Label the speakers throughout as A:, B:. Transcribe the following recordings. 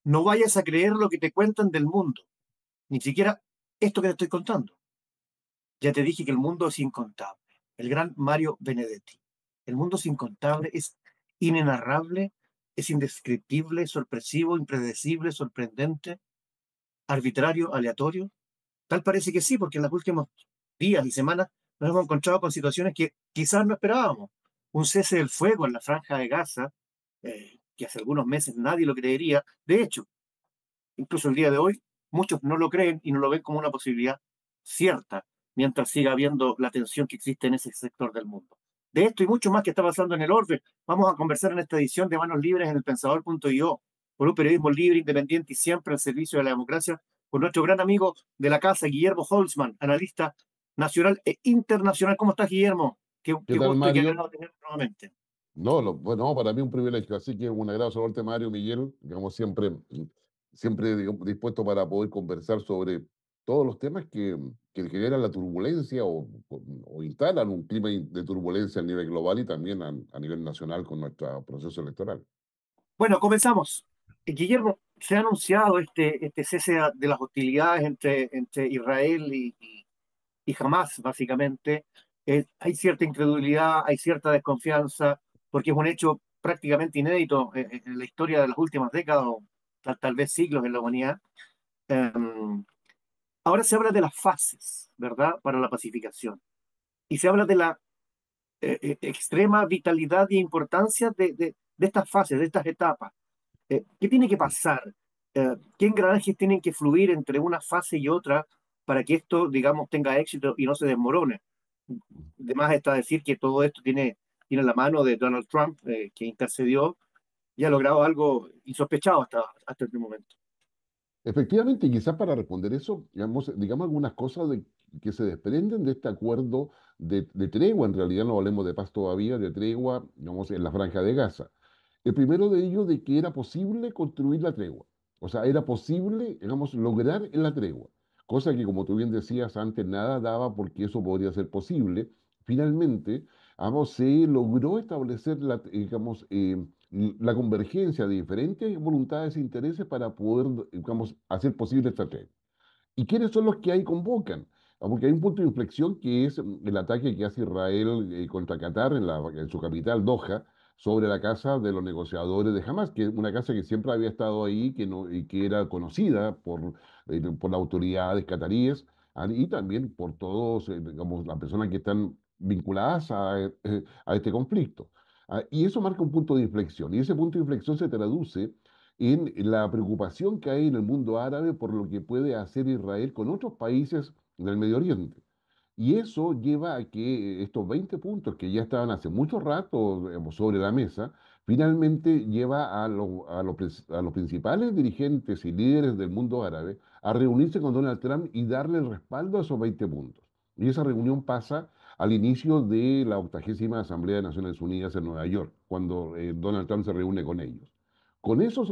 A: no vayas a creer lo que te cuentan del mundo, ni siquiera esto que te estoy contando. Ya te dije que el mundo es incontable. El gran Mario Benedetti. El mundo es incontable, es inenarrable, es indescriptible, sorpresivo, impredecible, sorprendente, arbitrario, aleatorio. Tal parece que sí, porque en los últimos días y semanas nos hemos encontrado con situaciones que quizás no esperábamos. Un cese del fuego en la franja de Gaza, que hace algunos meses nadie lo creería. De hecho, incluso el día de hoy, muchos no lo creen y no lo ven como una posibilidad cierta, mientras siga habiendo la tensión que existe en ese sector del mundo. De esto y mucho más que está pasando en el orbe, vamos a conversar en esta edición de Manos Libres en el Pensador.io, por un periodismo libre, independiente y siempre al servicio de la democracia, con nuestro gran amigo de la casa, Guillermo Holzman, analista nacional e internacional. ¿Cómo estás, Guillermo?
B: ¿Qué
A: Qué
B: tal,
A: gusto y qué
B: Mario?
A: agrado tenerte nuevamente.
B: No, bueno, para mí un privilegio, así que un agrado saludarte, Mario, Miguel, digamos, siempre digamos, dispuesto para poder conversar sobre todos los temas que generan la turbulencia o instalan un clima de turbulencia a nivel global y también a nivel nacional con nuestro proceso electoral.
A: Bueno, comenzamos. Guillermo, se ha anunciado este cese de las hostilidades entre Israel y Hamas, básicamente. Hay cierta incredulidad, hay cierta desconfianza, porque es un hecho prácticamente inédito en la historia de las últimas décadas, o tal vez siglos en la humanidad. Eh, Ahora se habla de las fases, ¿verdad?, para la pacificación. Y se habla de la extrema vitalidad y importancia de estas fases, de estas etapas. ¿Qué tiene que pasar? ¿Qué engranajes tienen que fluir entre una fase y otra para que esto, digamos, tenga éxito y no se desmorone? Además está decir que todo esto tiene la mano de Donald Trump, que intercedió y ha logrado algo insospechado hasta este momento.
B: Efectivamente, quizás para responder eso, digamos algunas cosas que se desprenden de este acuerdo de tregua, en realidad no hablemos de paz todavía, de tregua, digamos, en la Franja de Gaza. El primero de ellos de que era posible construir la tregua, o sea, era posible, digamos, lograr la tregua, cosa que como tú bien decías antes, nada daba porque eso podría ser posible. Finalmente, se logró establecer digamos, la convergencia de diferentes voluntades e intereses para poder, digamos, hacer posible esta tregua. ¿Y quiénes son los que ahí convocan? Porque hay un punto de inflexión que es el ataque que hace Israel contra Qatar en su capital, Doha, sobre la casa de los negociadores de Hamas, que es una casa que siempre había estado ahí que no, y que era conocida por las autoridades cataríes y también por todos, digamos, las personas que están vinculadas a este conflicto. Y eso marca un punto de inflexión, y ese punto de inflexión se traduce en la preocupación que hay en el mundo árabe por lo que puede hacer Israel con otros países del Medio Oriente. Y eso lleva a que estos 20 puntos que ya estaban hace mucho rato, digamos, sobre la mesa, finalmente lleva a los principales dirigentes y líderes del mundo árabe a reunirse con Donald Trump y darle el respaldo a esos 20 puntos. Y esa reunión pasa al inicio de la 80ª Asamblea de Naciones Unidas en Nueva York, cuando Donald Trump se reúne con ellos. Con eso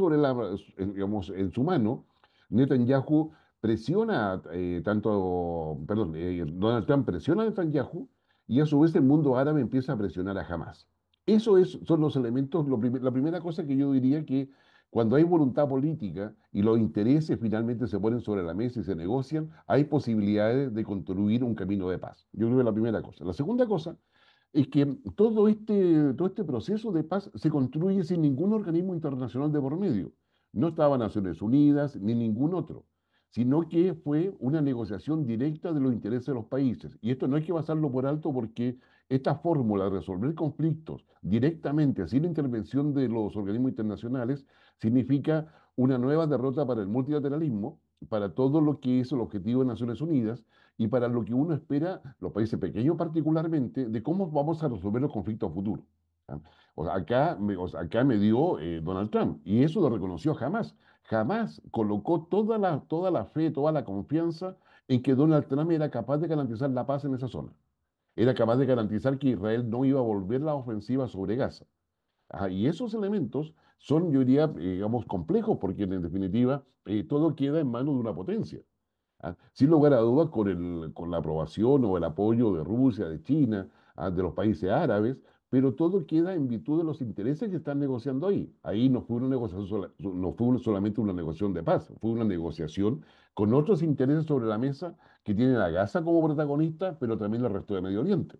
B: digamos, en su mano, Netanyahu presiona Donald Trump presiona a Netanyahu y a su vez el mundo árabe empieza a presionar a Hamas. Son los elementos, la primera cosa que yo diría que cuando hay voluntad política y los intereses finalmente se ponen sobre la mesa y se negocian, hay posibilidades de construir un camino de paz. Yo creo que es la primera cosa. La segunda cosa es que todo este proceso de paz se construye sin ningún organismo internacional de por medio. No estaba Naciones Unidas ni ningún otro, sino que fue una negociación directa de los intereses de los países. Y esto no hay que pasarlo por alto porque esta fórmula de resolver conflictos directamente, sin la intervención de los organismos internacionales, significa una nueva derrota para el multilateralismo, para todo lo que es el objetivo de Naciones Unidas y para lo que uno espera, los países pequeños particularmente, de cómo vamos a resolver los conflictos futuros. ¿Ah? Acá me dio Donald Trump y eso lo reconoció jamás. Jamás colocó toda la fe, toda la confianza en que Donald Trump era capaz de garantizar la paz en esa zona. Era capaz de garantizar que Israel no iba a volver la ofensiva sobre Gaza. Y esos elementos son, yo diría, digamos, complejos porque en definitiva todo queda en manos de una potencia. Sin lugar a dudas, con la aprobación o el apoyo de Rusia, de China, de los países árabes, pero todo queda en virtud de los intereses que están negociando ahí. Ahí no fue una negociación no fue solamente una negociación de paz, fue una negociación con otros intereses sobre la mesa que tienen a Gaza como protagonista, pero también el resto de Medio Oriente.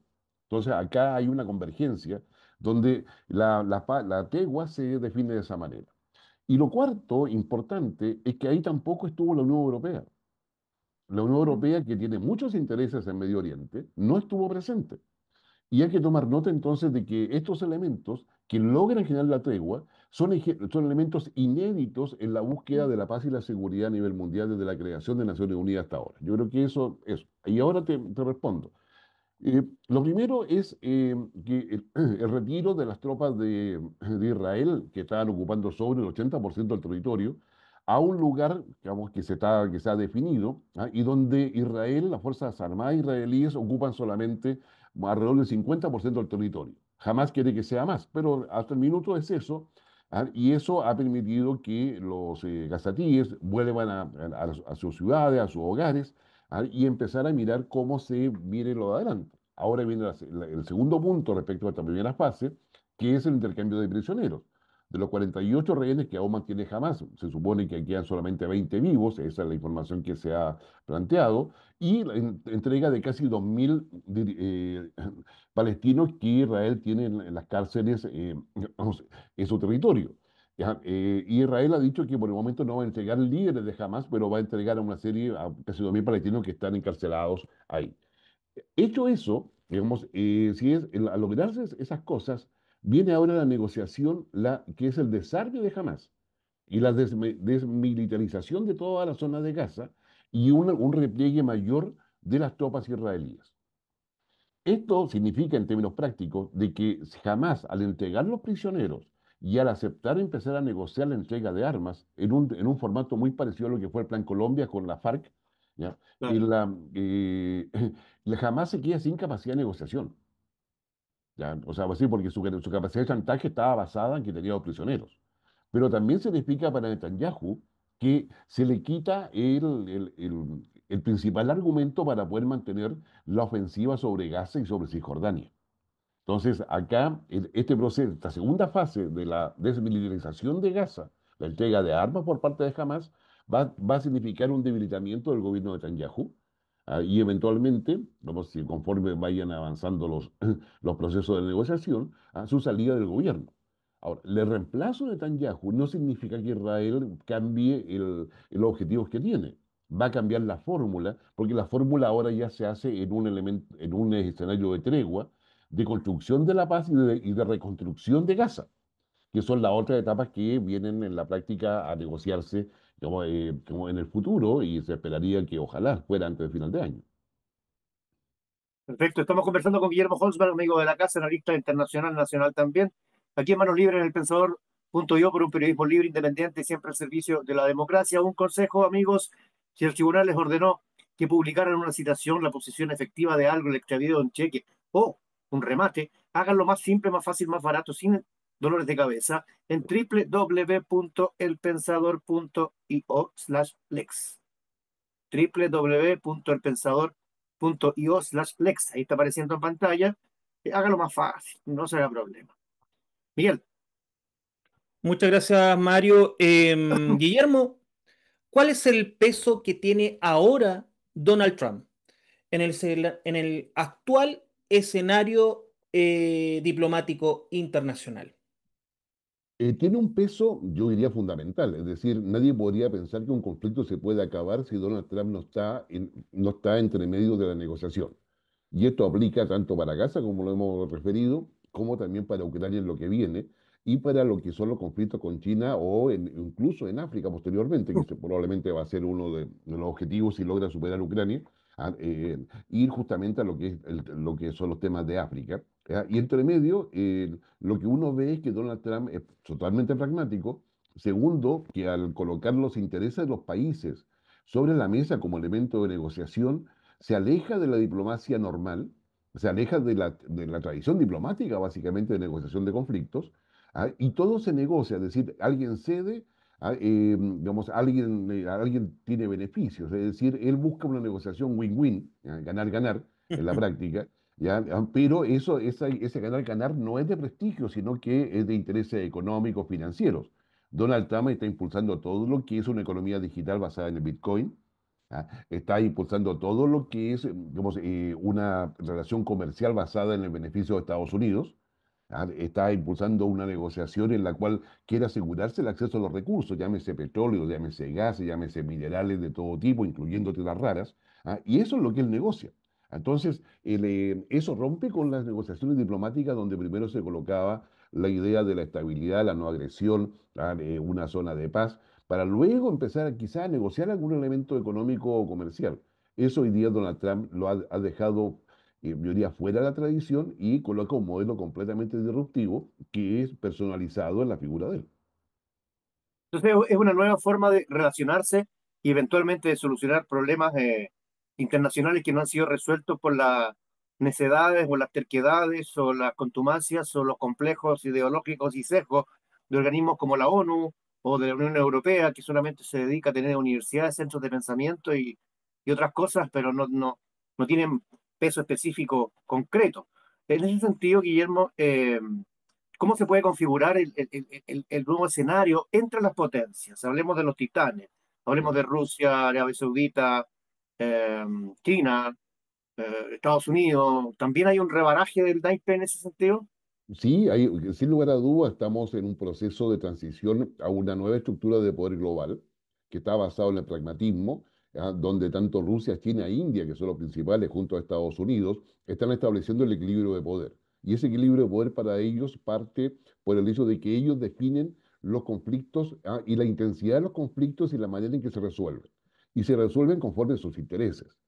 B: Entonces acá hay una convergencia donde la tregua se define de esa manera. Y lo cuarto importante es que ahí tampoco estuvo la Unión Europea. La Unión Europea, que tiene muchos intereses en Medio Oriente, no estuvo presente. Y hay que tomar nota entonces de que estos elementos que logran generar la tregua son elementos inéditos en la búsqueda de la paz y la seguridad a nivel mundial desde la creación de Naciones Unidas hasta ahora. Yo creo que eso. Y ahora te respondo. Lo primero es que el retiro de las tropas de Israel, que estaban ocupando sobre el 80% del territorio, a un lugar, digamos, que se ha definido, ¿ah? Y donde Israel, las Fuerzas Armadas israelíes, ocupan solamente alrededor del 50% del territorio. Jamás quiere que sea más, pero hasta el minuto es eso, ¿ah? Y eso ha permitido que los gazatíes vuelvan a sus ciudades, a sus hogares, y empezar a mirar cómo se viene lo de adelante. Ahora viene el segundo punto respecto a esta primera fase, que es el intercambio de prisioneros. De los 48 rehenes que aún mantiene Hamas, se supone que quedan solamente 20 vivos, esa es la información que se ha planteado, y la entrega de casi 2.000 palestinos que Israel tiene en las cárceles en su territorio. Ya, Israel ha dicho que por el momento no va a entregar líderes de Hamas, pero va a entregar a una serie, a casi 2.000 palestinos que están encarcelados ahí. Hecho eso, digamos, si es, al lograrse esas cosas, viene ahora la negociación, que es el desarme de Hamas y la desmilitarización de toda la zona de Gaza y un repliegue mayor de las tropas israelíes. Esto significa, en términos prácticos, de que jamás al entregar los prisioneros y al aceptar empezar a negociar la entrega de armas en un formato muy parecido a lo que fue el Plan Colombia con la FARC, ¿ya? Y
A: Claro.
B: jamás se queda sin capacidad de negociación. ¿Ya? O sea, pues sí, porque su capacidad de chantaje estaba basada en que tenía los prisioneros. Pero también significa para Netanyahu que se le quita el principal argumento para poder mantener la ofensiva sobre Gaza y sobre Cisjordania. Entonces, acá, este proceso, esta segunda fase de la desmilitarización de Gaza, la entrega de armas por parte de Hamas, va a significar un debilitamiento del gobierno de Netanyahu, y eventualmente, vamos, si conforme vayan avanzando los procesos de negociación, a su salida del gobierno. Ahora, el reemplazo de Netanyahu no significa que Israel cambie los objetivos que tiene. Va a cambiar la fórmula, porque la fórmula ahora ya se hace en un escenario de tregua, de construcción de la paz y de reconstrucción de Gaza, que son las otras etapas que vienen en la práctica a negociarse como en el futuro y se esperaría que ojalá fuera antes del final de año.
A: Perfecto. Estamos conversando con Guillermo Holzman, amigo de la casa, analista internacional, nacional también. Aquí en Manos Libres, en El Pensador.io, por un periodismo libre, independiente, siempre al servicio de la democracia. Un consejo, amigos: si el tribunal les ordenó que publicaran una citación, la posición efectiva de algo, el extravío de un cheque o un remate, háganlo más simple, más fácil, más barato, sin dolores de cabeza, en www.elpensador.io/lex. www.elpensador.io/lex. Ahí está apareciendo en pantalla. Hágalo más fácil, no será problema. Miguel,
C: Muchas gracias, Mario. Guillermo, ¿cuál es el peso que tiene ahora Donald Trump en el actual escenario diplomático internacional?
B: Tiene un peso, yo diría, fundamental. Es decir, nadie podría pensar que un conflicto se puede acabar si Donald Trump no está entre medio de la negociación. Y esto aplica tanto para Gaza, como lo hemos referido, como también para Ucrania en lo que viene, y para lo que son los conflictos con China o incluso en África posteriormente, que probablemente va a ser uno de los objetivos si logra superar Ucrania, ir justamente a lo que son los temas de África. ¿Ya? Y entre medio, lo que uno ve es que Donald Trump es totalmente pragmático. Segundo, que al colocar los intereses de los países sobre la mesa como elemento de negociación, se aleja de la diplomacia normal, se aleja de la tradición diplomática, básicamente, de negociación de conflictos, y todo se negocia, es decir, alguien cede, digamos, alguien tiene beneficios, es decir, él busca una negociación win-win, ganar-ganar en la práctica, ¿ya? Pero ese ganar no es de prestigio, sino que es de intereses económicos, financieros. Donald Trump está impulsando todo lo que es una economía digital basada en el Bitcoin, ¿ah? Está impulsando todo lo que es, digamos, una relación comercial basada en el beneficio de Estados Unidos. ¿Ah? Está impulsando una negociación en la cual quiere asegurarse el acceso a los recursos, llámese petróleo, llámese gas, llámese minerales de todo tipo, incluyendo tierras raras. ¿Ah? Y eso es lo que él negocia. Entonces, eso rompe con las negociaciones diplomáticas donde primero se colocaba la idea de la estabilidad, la no agresión, una zona de paz, para luego empezar quizá a negociar algún elemento económico o comercial. Eso hoy día Donald Trump lo ha dejado, yo diría, fuera de la tradición y coloca un modelo completamente disruptivo que es personalizado en la figura de él.
A: Entonces es una nueva forma de relacionarse y eventualmente de solucionar problemas internacionales que no han sido resueltos por las necedades o las terquedades o las contumacias o los complejos ideológicos y sesgos de organismos como la ONU o de la Unión Europea, que solamente se dedica a tener universidades, centros de pensamiento y otras cosas, pero no tienen peso específico concreto. En ese sentido, Guillermo, ¿cómo se puede configurar el nuevo escenario entre las potencias? Hablemos de los titanes, hablemos
B: ¿Ya?
A: de Rusia, Arabia Saudita, eh, China, Estados Unidos. ¿También hay un rebaraje del naipe en ese sentido?
B: Sí, sin lugar a dudas estamos en un proceso de transición a una nueva estructura de poder global que está basado en el pragmatismo, donde tanto Rusia, China e India, que son los principales junto a Estados Unidos, están estableciendo el equilibrio de poder. Y ese equilibrio de poder para ellos parte por el hecho de que ellos definen los conflictos, y la intensidad de los conflictos y la manera en que se resuelven. Y se resuelven conforme a sus intereses.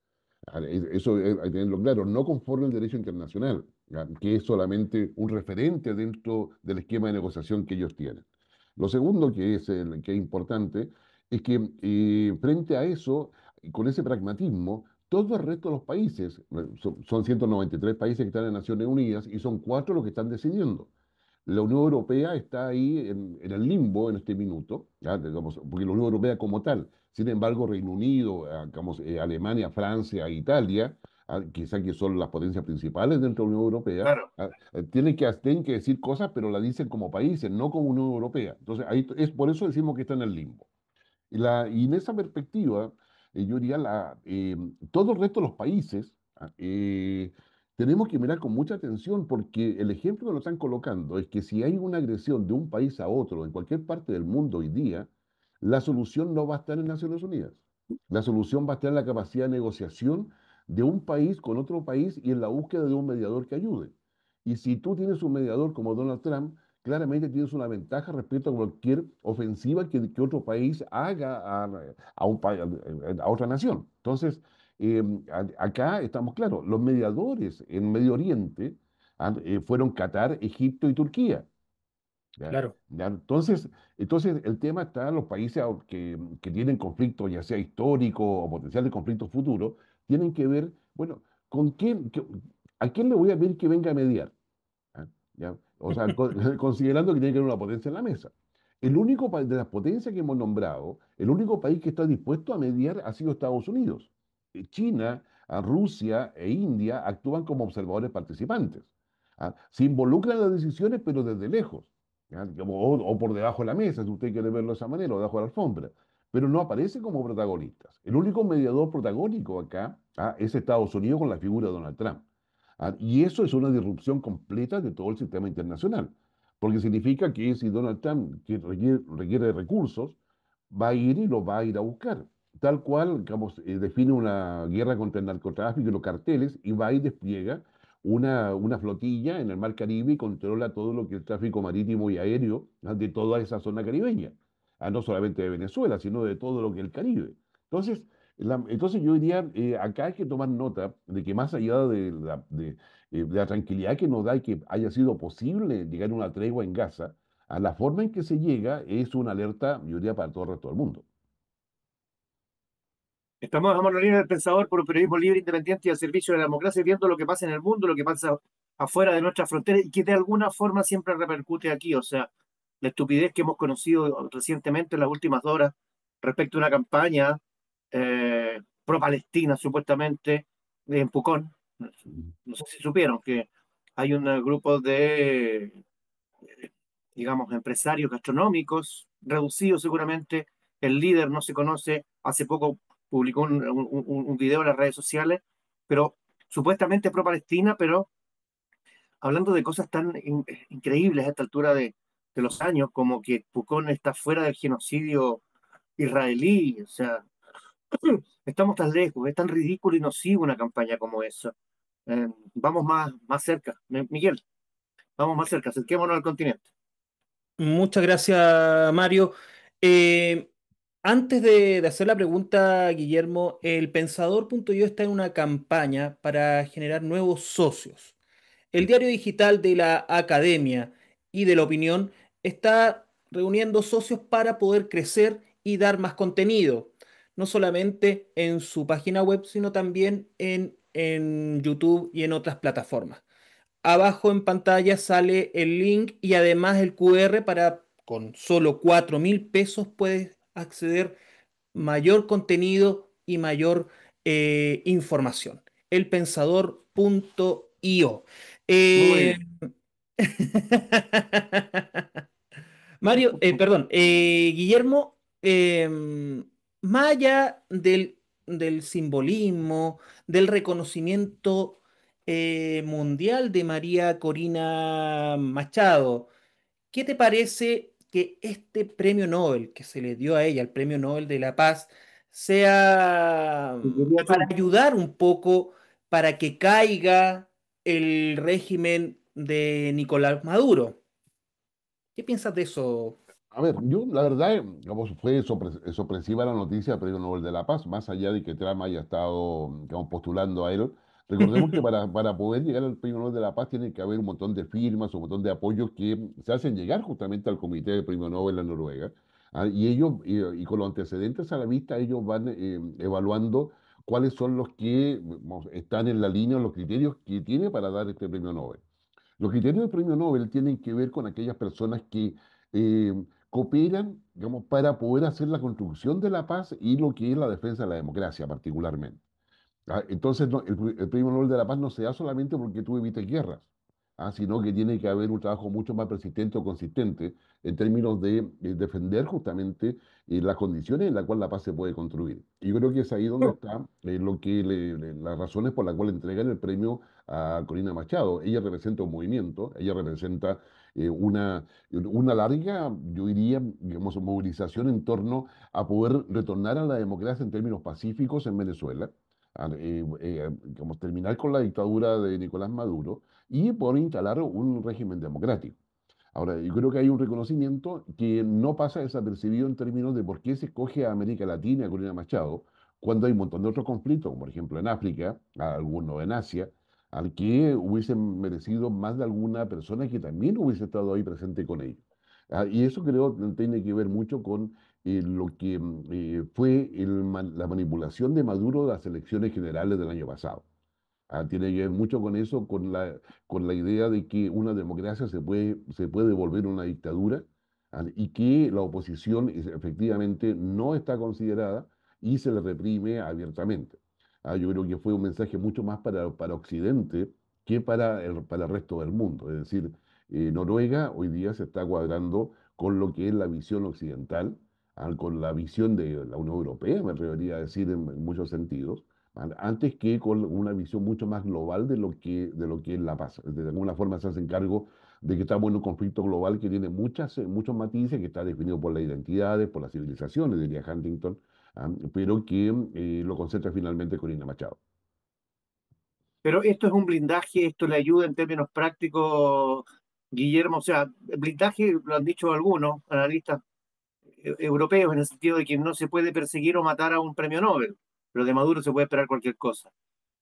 B: Eso hay que tenerlo claro, no conforme al derecho internacional, ¿ya? Que es solamente un referente dentro del esquema de negociación que ellos tienen. Lo segundo que es importante es que frente a eso, y con ese pragmatismo, todo el resto de los países, son 193 países que están en Naciones Unidas y son cuatro los que están decidiendo. La Unión Europea está ahí en el limbo en este minuto, ¿ya? Digamos, porque la Unión Europea como tal, sin embargo, Reino Unido, digamos, Alemania, Francia, Italia, quizá que son las potencias principales dentro de la Unión Europea,
A: Claro.
B: tienen que decir cosas, pero la dicen como países, no como Unión Europea. Entonces, ahí es por eso decimos que está en el limbo. Y en esa perspectiva, yo diría, todo el resto de los países, tenemos que mirar con mucha atención porque el ejemplo que nos están colocando es que si hay una agresión de un país a otro en cualquier parte del mundo hoy día, la solución no va a estar en Naciones Unidas. La solución va a estar en la capacidad de negociación de un país con otro país y en la búsqueda de un mediador que ayude. Y si tú tienes un mediador como Donald Trump, claramente tienes una ventaja respecto a cualquier ofensiva que otro país haga a otra nación. Entonces, acá estamos claros, los mediadores en Medio Oriente fueron Qatar, Egipto y Turquía. ¿Ya?
C: Claro,
B: ¿Ya? Entonces, el tema está en los países que tienen conflictos, ya sea histórico o potencial de conflicto futuro, tienen que ver, bueno, ¿a quién le voy a pedir que venga a mediar? ¿Ah? ¿Ya? O sea, considerando que tiene que haber una potencia en la mesa. El único país de las potencias que hemos nombrado, el único país que está dispuesto a mediar ha sido Estados Unidos. China, Rusia e India actúan como observadores participantes. Se involucran en las decisiones, pero desde lejos, ¿ya? O por debajo de la mesa, si usted quiere verlo de esa manera, o debajo de la alfombra. Pero no aparecen como protagonistas. El único mediador protagónico acá, es Estados Unidos con la figura de Donald Trump. Y eso es una disrupción completa de todo el sistema internacional, porque significa que si Donald Trump que requiere recursos, va a ir y los va a ir a buscar, tal cual, digamos, define una guerra contra el narcotráfico y los carteles y va y despliega una flotilla en el Mar Caribe y controla todo lo que es el tráfico marítimo y aéreo, de toda esa zona caribeña, no solamente de Venezuela, sino de todo lo que es el Caribe. Entonces, entonces yo diría, acá hay que tomar nota de que más allá de la tranquilidad que nos da y que haya sido posible llegar a una tregua en Gaza, a la forma en que se llega es una alerta, yo diría, para todo el resto del mundo.
A: Estamos a la línea del pensador por un periodismo libre, independiente y al servicio de la democracia, viendo lo que pasa en el mundo, lo que pasa afuera de nuestras fronteras y que de alguna forma siempre repercute aquí. O sea, la estupidez que hemos conocido recientemente en las últimas horas respecto a una campaña pro-palestina, supuestamente, en Pucón, No sé si supieron que hay un grupo de, digamos, empresarios gastronómicos, reducidos seguramente. El líder no se conoce. Hace poco publicó un video en las redes sociales, pero supuestamente pro-Palestina, pero hablando de cosas tan increíbles a esta altura de los años, como que Pucón está fuera del genocidio israelí. O sea, estamos tan lejos, es tan ridículo y nocivo una campaña como esa. Vamos más cerca. Miguel, vamos más cerca, acerquémonos al continente.
C: Muchas gracias, Mario. Eh, Antes de hacer la pregunta, Guillermo, el Pensador.io está en una campaña para generar nuevos socios. El diario digital de la academia y de la opinión está reuniendo socios para poder crecer y dar más contenido, no solamente en su página web, sino también en YouTube y en otras plataformas. Abajo en pantalla sale el link y además el QR para, con solo 4.000 pesos, puedes acceder mayor contenido y mayor información. Elpensador.io.
A: Muy
C: Eh,
A: bien.
C: Mario, perdón, Guillermo, más allá del simbolismo, del reconocimiento mundial de María Corina Machado, ¿qué te parece que este premio Nobel que se le dio a ella, el premio Nobel de la Paz, sea
A: Diría
C: para
A: Trump.
C: ayudar un poco para que caiga el régimen de Nicolás Maduro? ¿Qué piensas de eso?
B: A ver, yo la verdad, digamos, fue sorpresiva la noticia del Premio Nobel de la Paz, más allá de que Trump haya estado, digamos, postulando a él. Recordemos que para poder llegar al Premio Nobel de la Paz tiene que haber un montón de firmas, un montón de apoyos que se hacen llegar justamente al Comité del Premio Nobel en Noruega. Y ellos, y con los antecedentes a la vista, ellos van evaluando cuáles son los que digamos, están en la línea, los criterios que tiene para dar este Premio Nobel. Los criterios del premio Nobel tienen que ver con aquellas personas que eh, cooperan, digamos, para poder hacer la construcción de la paz y lo que es la defensa de la democracia, particularmente. Entonces, el Premio Nobel de la Paz no se da solamente porque tú evites guerras, sino que tiene que haber un trabajo mucho más persistente o consistente en términos de defender justamente las condiciones en las cuales la paz se puede construir. Y yo creo que es ahí donde está lo que las razones por las cuales entregan el premio a Corina Machado. Ella representa un movimiento, ella representa una larga, yo diría, digamos, movilización en torno a poder retornar a la democracia en términos pacíficos en Venezuela, digamos, terminar con la dictadura de Nicolás Maduro y poder instalar un régimen democrático. Ahora, yo creo que hay un reconocimiento que no pasa desapercibido en términos de por qué se escoge a América Latina, a Corina Machado, cuando hay un montón de otros conflictos, como por ejemplo en África, algunos en Asia, al que hubiesen merecido más de alguna persona que también hubiese estado ahí presente con ellos. Y eso creo que tiene que ver mucho con lo que fue la manipulación de Maduro de las elecciones generales del año pasado. Tiene que ver mucho con eso, con la idea de que una democracia se puede volver una dictadura, y que la oposición efectivamente no está considerada y se le reprime abiertamente. Yo creo que fue un mensaje mucho más para Occidente que para el resto del mundo. Es decir, Noruega hoy día se está cuadrando con lo que es la visión occidental, con la visión de la Unión Europea, me atrevería a decir en muchos sentidos, antes que con una visión mucho más global de lo que es la paz. De alguna forma se hacen cargo de que estamos en un conflicto global que tiene muchos matices, que está definido por las identidades, por las civilizaciones, diría Huntington, pero que lo concentra finalmente Corina Machado.
A: Pero esto es un blindaje, esto le ayuda en términos prácticos, Guillermo. O sea, el blindaje lo han dicho algunos analistas europeos en el sentido de que no se puede perseguir o matar a un premio Nobel, pero de Maduro se puede esperar cualquier cosa.
B: O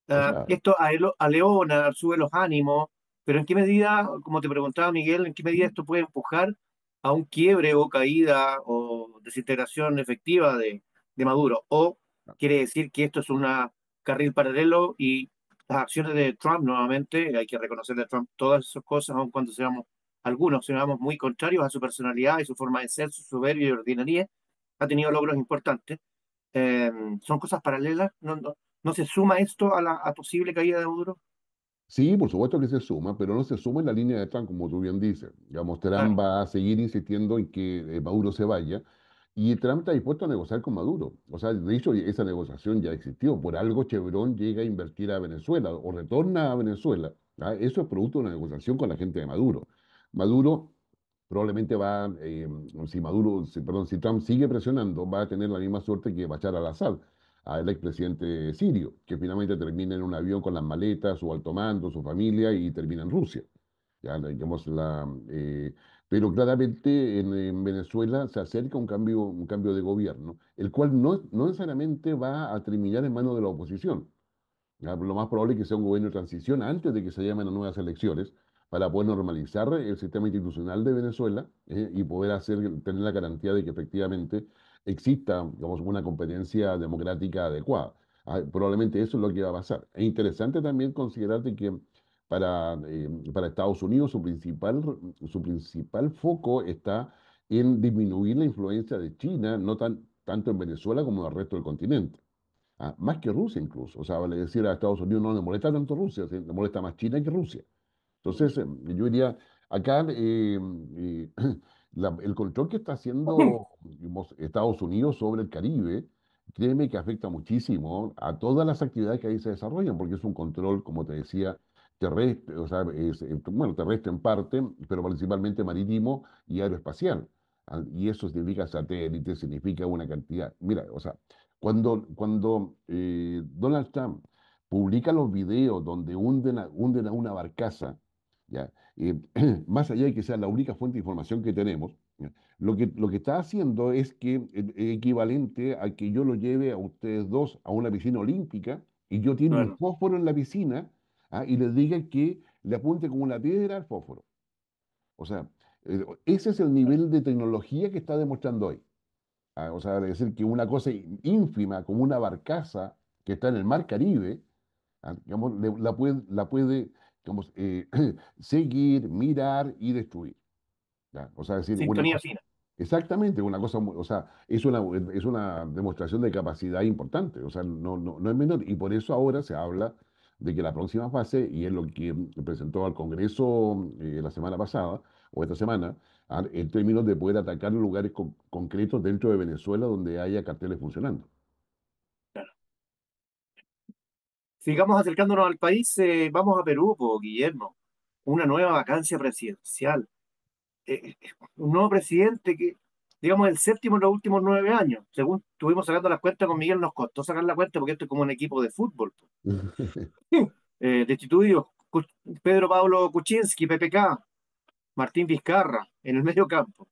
B: sea,
A: Esto aleona, sube los ánimos, pero ¿en qué medida, como te preguntaba Miguel, en qué medida esto puede empujar a un quiebre o caída o desintegración efectiva de Maduro? ¿O quiere decir que esto es un carril paralelo y las acciones de Trump nuevamente, hay que reconocerle a Trump todas esas cosas, aun cuando seamos algunos, seamos muy contrarios a su personalidad y su forma de ser, su soberbia y ordinaria, ha tenido logros importantes. ¿Son cosas paralelas? No, no, ¿No se suma esto a la posible caída de Maduro?
B: Sí, por supuesto que se suma, pero no se suma en la línea de Trump, como tú bien dices. Digamos, Trump
A: Claro,
B: va a seguir insistiendo en que Maduro se vaya y Trump está dispuesto a negociar con Maduro. O sea, de hecho, esa negociación ya existió. Por algo Chevron llega a invertir a Venezuela o retorna a Venezuela. ¿Ah? Eso es producto de una negociación con la gente de Maduro. Maduro probablemente va, si Maduro, perdón, si Trump sigue presionando, va a tener la misma suerte que Bashar al-Assad, al expresidente sirio, que finalmente termina en un avión con las maletas, su alto mando, su familia y termina en Rusia. Ya, digamos, pero claramente en Venezuela se acerca un cambio de gobierno, el cual no necesariamente va a terminar en manos de la oposición. Ya, lo más probable es que sea un gobierno de transición antes de que se llamen a nuevas elecciones para poder normalizar el sistema institucional de Venezuela, y poder tener la garantía de que efectivamente exista, digamos, una competencia democrática adecuada. Probablemente eso es lo que va a pasar. Es interesante también considerar de que para Estados Unidos su principal foco está en disminuir la influencia de China, no tanto en Venezuela como en el resto del continente. Más que Rusia incluso. O sea, vale decir, a Estados Unidos no le molesta tanto Rusia, ¿sí? Le molesta más China que Rusia. Entonces, yo diría, acá el control que está haciendo, digamos, Estados Unidos sobre el Caribe, créeme que afecta muchísimo a todas las actividades que ahí se desarrollan, porque es un control, como te decía, terrestre, o sea, bueno, terrestre en parte, pero principalmente marítimo y aeroespacial. Y eso significa satélites, significa una cantidad. Mira, o sea, cuando Donald Trump publica los videos donde hunden a una barcaza, ¿ya? Más allá de que sea la única fuente de información que tenemos, ¿ya? Lo que está haciendo es que equivalente a que yo lo lleve a ustedes dos a una piscina olímpica y yo tiene un
A: claro.
B: fósforo en la piscina, y les diga que le apunte con una piedra al fósforo. O sea, ese es el nivel de tecnología que está demostrando hoy. O sea, es decir, que una cosa ínfima como una barcaza que está en el mar Caribe, digamos, la puede digamos, seguir, mirar y destruir. ¿Ya? O sea, es decir, una
A: Sintonía
B: cosa,
A: fina.
B: exactamente, una cosa, o sea, es una demostración de capacidad importante, o sea, no es menor, y por eso ahora se habla de que la próxima fase, y es lo que presentó al Congreso la semana pasada, o esta semana, en términos de poder atacar lugares concretos dentro de Venezuela donde haya carteles funcionando.
A: Claro. Sigamos acercándonos al país, vamos a Perú, Guillermo. Una nueva vacancia presidencial. Un nuevo presidente que, digamos, el séptimo en los últimos 9 años. Según estuvimos sacando las cuentas con Miguel, nos costó sacar la cuenta porque esto es como un equipo de fútbol. Destituidos, Pedro Pablo Kuczynski, PPK, Martín Vizcarra, en el medio campo.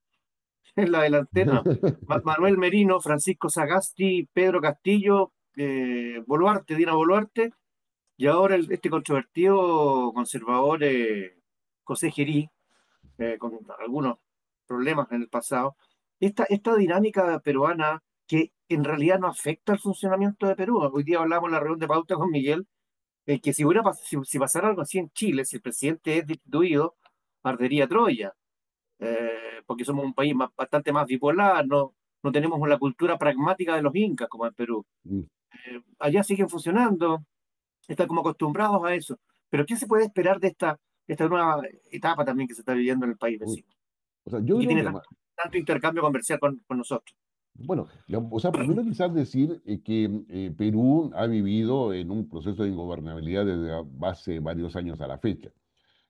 A: En la delantera, Manuel Merino, Francisco Sagasti, Pedro Castillo, Boluarte, Dina Boluarte, y ahora este controvertido conservador, José Gerí, con algunos problemas en el pasado. Esta dinámica peruana que en realidad no afecta al funcionamiento de Perú. Hoy día hablamos en la reunión de pauta con Miguel, que si pasara algo así en Chile, si el presidente es destituido, ardería Troya, porque somos un país bastante más bipolar, no tenemos la cultura pragmática de los incas como en Perú. Allá siguen funcionando, están como acostumbrados a eso. Pero ¿qué se puede esperar de esta nueva etapa también que se está viviendo en el país vecino?
B: O sea, yo
A: Y que
B: creo
A: tiene
B: que
A: tanto intercambio comercial con nosotros.
B: bueno, o sea, primero quizás decir que Perú ha vivido en un proceso de ingobernabilidad desde hace varios años a la fecha.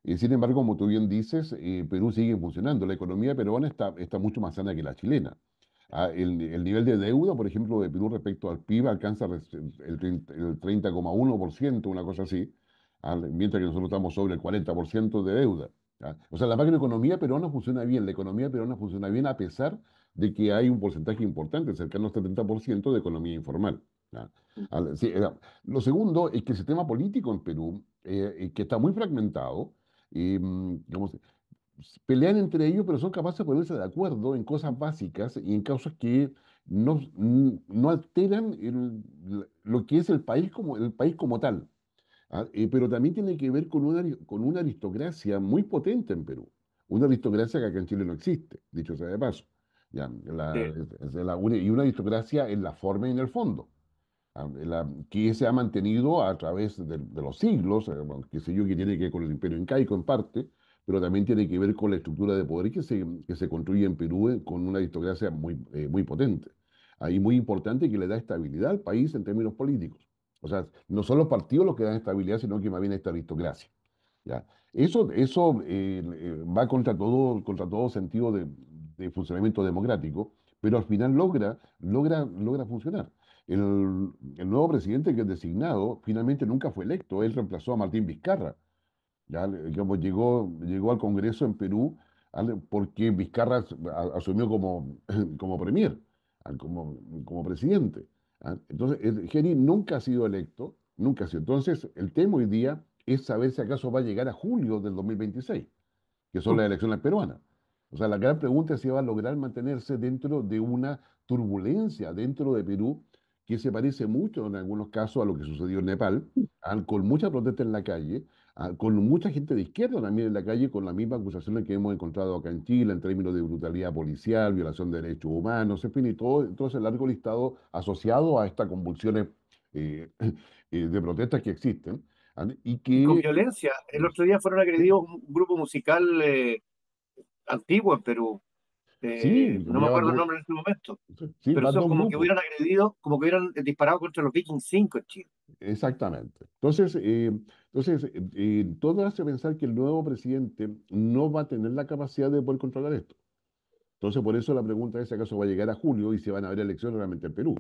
B: Sin embargo, como tú bien dices, Perú sigue funcionando. La economía peruana está mucho más sana que la chilena. El nivel de deuda, por ejemplo, de Perú respecto al PIB alcanza el 30,1%, una cosa así, mientras que nosotros estamos sobre el 40% de deuda. O sea, la macroeconomía peruana funciona bien, la economía peruana funciona bien a pesar de que hay un porcentaje importante, cercano al 70% de economía informal. ¿Ya? Sí, lo segundo es que el sistema político en Perú, que está muy fragmentado, digamos, pelean entre ellos, pero son capaces de ponerse de acuerdo en cosas básicas y en causas que no alteran lo que es el país como tal. Pero también tiene que ver con una aristocracia muy potente en Perú. Una aristocracia que acá en Chile no existe, dicho sea de paso. Ya,
A: Sí,
B: y una aristocracia en la forma y en el fondo. que se ha mantenido a través de los siglos, bueno, qué sé yo, que tiene que ver con el imperio incaico en parte, pero también tiene que ver con la estructura de poder que se construye en Perú con una aristocracia muy potente. Ahí muy importante que le da estabilidad al país en términos políticos. O sea, no son los partidos los que dan estabilidad, sino que más bien esta aristocracia. ¿Ya? Eso va contra todo sentido de funcionamiento democrático, pero al final logra funcionar. El nuevo presidente que es designado finalmente nunca fue electo, él reemplazó a Martín Vizcarra. Ya, digamos, llegó al Congreso en Perú, porque Vizcarra asumió como premier, como presidente. Entonces, Geni nunca ha sido electo, nunca ha sido. Entonces, el tema hoy día es saber si acaso va a llegar a julio del 2026, que son las elecciones peruanas. O sea, la gran pregunta es si va a lograr mantenerse dentro de una turbulencia dentro de Perú que se parece mucho en algunos casos a lo que sucedió en Nepal, con mucha protesta en la calle, con mucha gente de izquierda también en la calle, con las mismas acusaciones que hemos encontrado acá en Chile en términos de brutalidad policial, violación de derechos humanos, en fin, y todo ese largo listado asociado a estas convulsiones eh, de protestas que existen, y
A: Y con
B: que
A: violencia. El otro día fueron agredidos un grupo musical antiguo en Perú.
B: sí,
A: No me
B: llevan
A: acuerdo el
B: dos,
A: nombre en este momento,
B: sí,
A: pero
B: van
A: son
B: dos
A: como que
B: grupos,
A: hubieran agredido, como que hubieran disparado contra los Vikings 5 en Chile.
B: exactamente. Entonces, todo hace pensar que el nuevo presidente no va a tener la capacidad de poder controlar esto. Entonces, por eso la pregunta es si acaso va a llegar a julio y si van a haber elecciones realmente en Perú.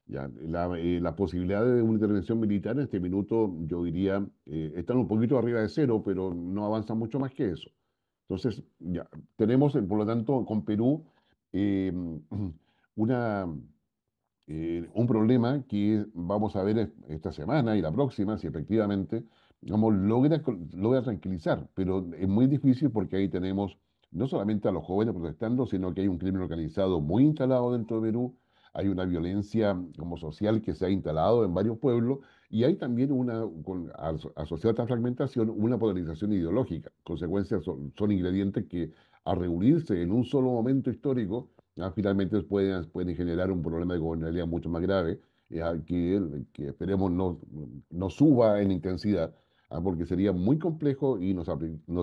B: Ya, las posibilidades de una intervención militar en este minuto, yo diría, están un poquito arriba de cero, pero no avanzan mucho más que eso. Entonces, ya, tenemos, por lo tanto, con Perú eh, una, un problema que vamos a ver esta semana y la próxima, si efectivamente logra tranquilizar, pero es muy difícil porque ahí tenemos no solamente a los jóvenes protestando, sino que hay un crimen organizado muy instalado dentro de Perú, hay una violencia como social que se ha instalado en varios pueblos y hay también asociada a esta fragmentación, una polarización ideológica. Consecuencias son ingredientes que, al reunirse en un solo momento histórico, finalmente pueden generar un problema de gobernabilidad mucho más grave, que esperemos no suba en intensidad, porque sería muy complejo y nos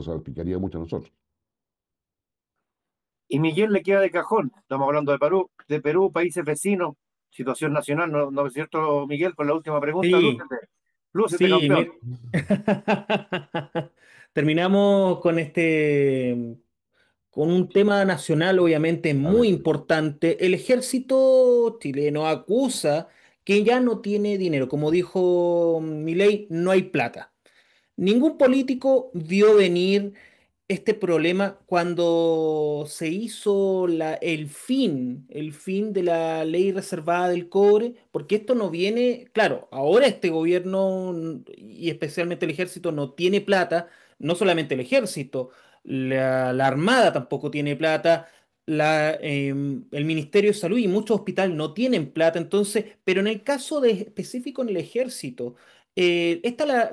B: salpicaría mucho a nosotros.
A: Y Miguel le queda de cajón. Estamos hablando de Perú, países vecinos, situación nacional, ¿no es cierto, Miguel? Con la última pregunta,
C: Sí,
A: lúcete, lúcete,
C: sí,
A: campeón.
C: terminamos con con un tema nacional obviamente
B: A
C: muy
B: ver,
C: importante. El ejército chileno acusa que ya no tiene dinero. Como dijo Milei, no hay plata. Ningún político vio venir este problema cuando se hizo el fin de la ley reservada del cobre, porque esto no viene, claro, ahora este gobierno y especialmente el ejército no tiene plata, no solamente el ejército, la armada tampoco tiene plata. El Ministerio de Salud y muchos hospitales no tienen plata, entonces, pero en el caso de específico en el ejército, esta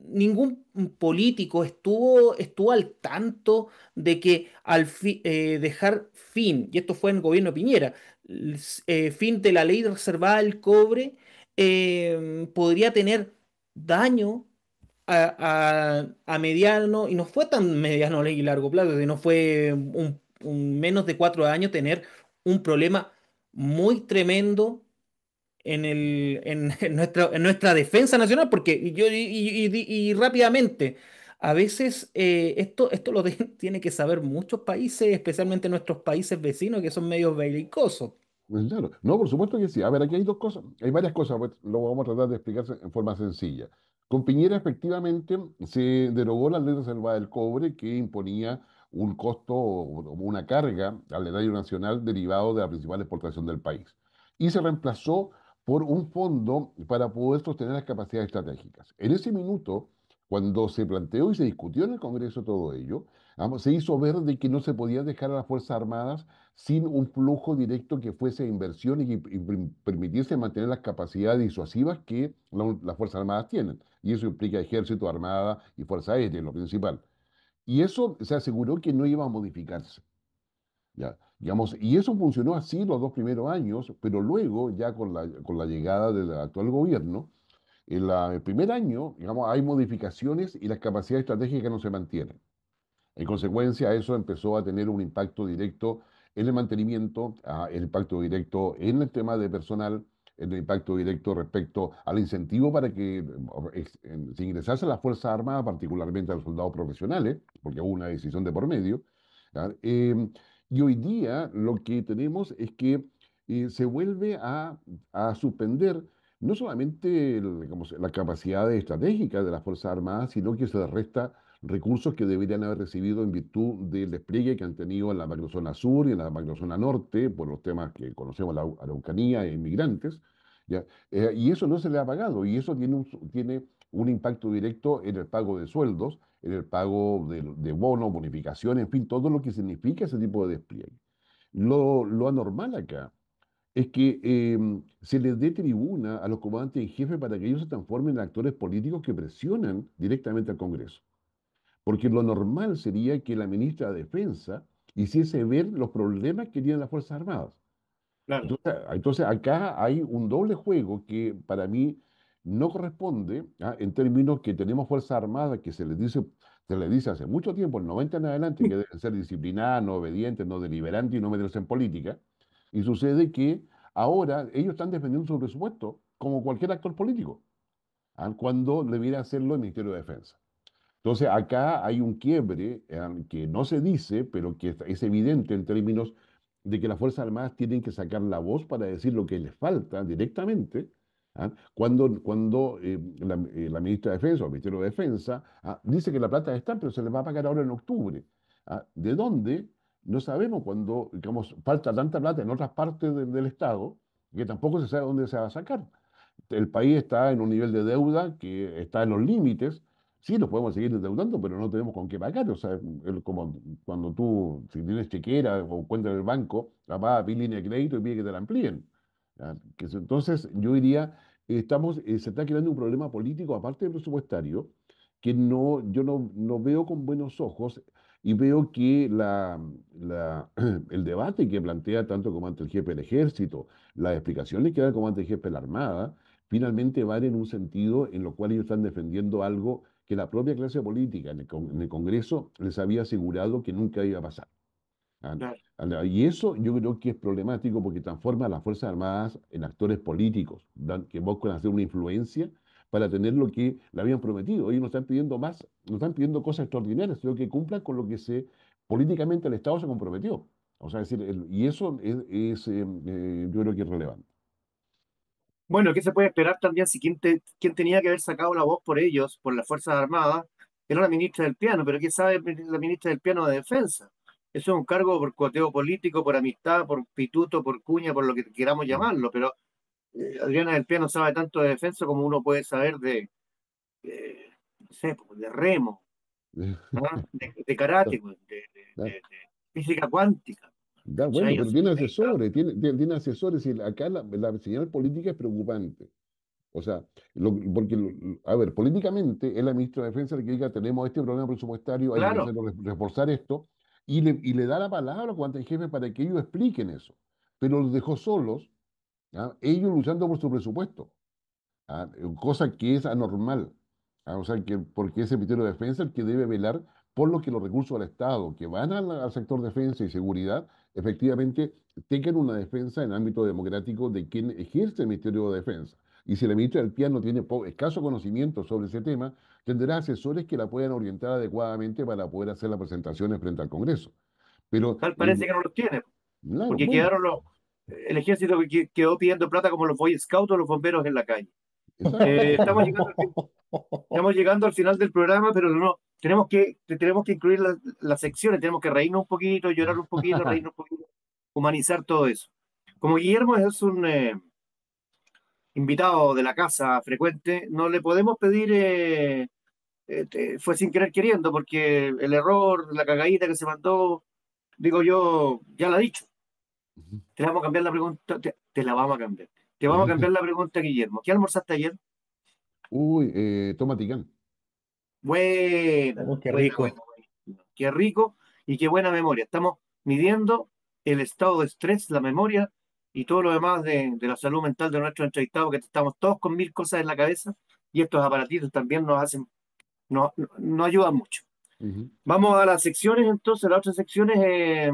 C: ningún político estuvo al tanto de que dejar fin, y esto fue en el gobierno de Piñera, fin de la ley reservada al cobre, podría tener daño a mediano, y no fue tan mediano y largo plazo, sino fue menos de 4 años tener un problema muy tremendo en nuestra defensa nacional, porque y rápidamente, a veces esto tiene que saber muchos países, especialmente nuestros países vecinos, que son medios belicosos.
B: pues claro, no, por supuesto que sí. A ver, aquí hay dos cosas, hay varias cosas, pues lo vamos a tratar de explicar en forma sencilla. Con Piñera, efectivamente, se derogó la ley reservada del cobre que imponía un costo o una carga al erario nacional derivado de la principal exportación del país. Y se reemplazó por un fondo para poder sostener las capacidades estratégicas. En ese minuto, cuando se planteó y se discutió en el Congreso todo ello, se hizo ver de que no se podía dejar a las Fuerzas Armadas sin un flujo directo que fuese inversión y permitiese mantener las capacidades disuasivas que las Fuerzas Armadas tienen. Y eso implica Ejército, Armada y Fuerza Aérea, lo principal. Y eso se aseguró que no iba a modificarse. Ya, digamos, y eso funcionó así los 2 primeros años, pero luego, ya con la llegada del actual gobierno, el primer año, digamos, hay modificaciones y las capacidades estratégicas no se mantienen. En consecuencia, eso empezó a tener un impacto directo en el mantenimiento, el impacto directo en el tema de personal, el impacto directo respecto al incentivo para que se ingresase a las Fuerzas Armadas, particularmente a los soldados profesionales, porque hubo una decisión de por medio. ¿Ya? Y hoy día lo que tenemos es que se vuelve a suspender no solamente digamos, las capacidades estratégicas de las Fuerzas Armadas, sino que se les resta recursos que deberían haber recibido en virtud del despliegue que han tenido en la macrozona sur y en la macrozona norte, por los temas que conocemos, la Araucanía e inmigrantes, ¿ya? Y eso no se le ha pagado, y eso tiene un impacto directo en el pago de sueldos, en el pago de bonos, bonificaciones, en fin, todo lo que significa ese tipo de despliegue. Lo anormal acá es que se les dé tribuna a los comandantes en jefe para que ellos se transformen en actores políticos que presionan directamente al Congreso. Porque lo normal sería que la ministra de Defensa hiciese ver los problemas que tienen las Fuerzas Armadas.
A: Claro.
B: Entonces acá hay un doble juego que para mí no corresponde, en términos que tenemos Fuerzas Armadas que se les dice hace mucho tiempo, el 90 en adelante, que deben ser disciplinadas, no obedientes, no deliberantes y no meterse en política. Y sucede que ahora ellos están defendiendo su presupuesto como cualquier actor político, cuando debiera hacerlo el Ministerio de Defensa. Entonces, acá hay un quiebre que no se dice, pero que es evidente en términos de que las Fuerzas Armadas tienen que sacar la voz para decir lo que les falta directamente, cuando la ministra de Defensa o el Ministerio de Defensa dice que la plata está, pero se les va a pagar ahora en octubre. ¿De dónde? No sabemos cuando, digamos, falta tanta plata en otras partes del Estado que tampoco se sabe dónde se va a sacar. El país está en un nivel de deuda que está en los límites. Sí, nos podemos seguir endeudando, pero no tenemos con qué pagar. O sea, como cuando tú, si tienes chequera o cuenta en el banco, la pagas a línea de crédito y pide que te la amplíen. ¿Ya? Entonces, yo diría, se está creando un problema político, aparte del presupuestario, que yo no veo con buenos ojos y veo que el debate que plantea tanto el comandante en jefe del ejército, las explicaciones que da el comandante en jefe de la Armada, finalmente van en un sentido en lo cual ellos están defendiendo algo que la propia clase política en el Congreso les había asegurado que nunca iba a pasar. ¿Ah?
A: Claro.
B: Y eso yo creo que es problemático porque transforma a las Fuerzas Armadas en actores políticos, que buscan hacer una influencia para tener lo que le habían prometido. Ellos no están pidiendo más, no están pidiendo cosas extraordinarias, sino que cumplan con lo que políticamente el Estado se comprometió. O sea, es decir, y eso yo creo que es relevante.
A: Bueno, ¿qué se puede esperar también si quien tenía que haber sacado la voz por ellos, por las Fuerzas Armadas, era la ministra del Piano? Pero ¿qué sabe la ministra del Piano de Defensa? Eso es un cargo por cuoteo político, por amistad, por pituto, por cuña, por lo que queramos
B: Mm.
A: llamarlo. Pero Adriana del Piano sabe tanto de defensa como uno puede saber no sé, pues, de remo, ¿ah? De karate, pues,
B: Da,
A: de física cuántica.
B: da bueno,
A: ¿Cachai? O
B: pero
A: sea,
B: tiene
A: ahí está.
B: asesores, tiene asesores y acá la señal política es preocupante. O sea, porque, a ver, políticamente es la ministra de Defensa el que diga, tenemos este problema presupuestario, hay que
A: Claro,
B: empezar a reforzar esto, y le da la palabra a cuantos jefes para que ellos expliquen eso. Pero los dejó solos, ellos luchando por su presupuesto. Cosa que es anormal. O sea, porque es el Ministerio de Defensa el que debe velar por lo que los recursos del Estado que van al sector defensa y seguridad efectivamente tengan una defensa en ámbito democrático de quien ejerce el Ministerio de Defensa. Y si la ministra del PIA no tiene escaso conocimiento sobre ese tema, tendrá asesores que la puedan orientar adecuadamente para poder hacer las presentaciones frente al Congreso. Pero,
A: tal parece que no los tiene,
B: claro,
A: porque
B: bueno,
A: el ejército quedó pidiendo plata como los Boy Scouts o los bomberos en la calle.
B: exacto.
A: Estamos llegando al final del programa, pero no, tenemos que incluir las secciones, tenemos que reírnos un poquito, llorar un poquito, reírnos un poquito, humanizar todo eso. Como Guillermo es un invitado de la casa frecuente, no le podemos pedir, fue sin querer queriendo, porque el error, la cagadita que se mandó, digo yo, ya la ha dicho. Te la vamos a cambiar la pregunta, te la vamos a cambiar. Te vamos a cambiar la pregunta, Guillermo. ¿Qué almorzaste ayer?
B: Uy, toma Ticán.
A: Buena,
C: Oh, qué
A: buena,
C: rico.
A: buena, buena. Qué rico y qué buena memoria. Estamos midiendo. el estado de estrés, la memoria y todo lo demás de la salud mental de nuestros entrevistados, que estamos todos con mil cosas en la cabeza y estos aparatitos también nos hacen, no ayudan mucho.
B: Ujú.
A: Vamos a las secciones entonces, las otras secciones,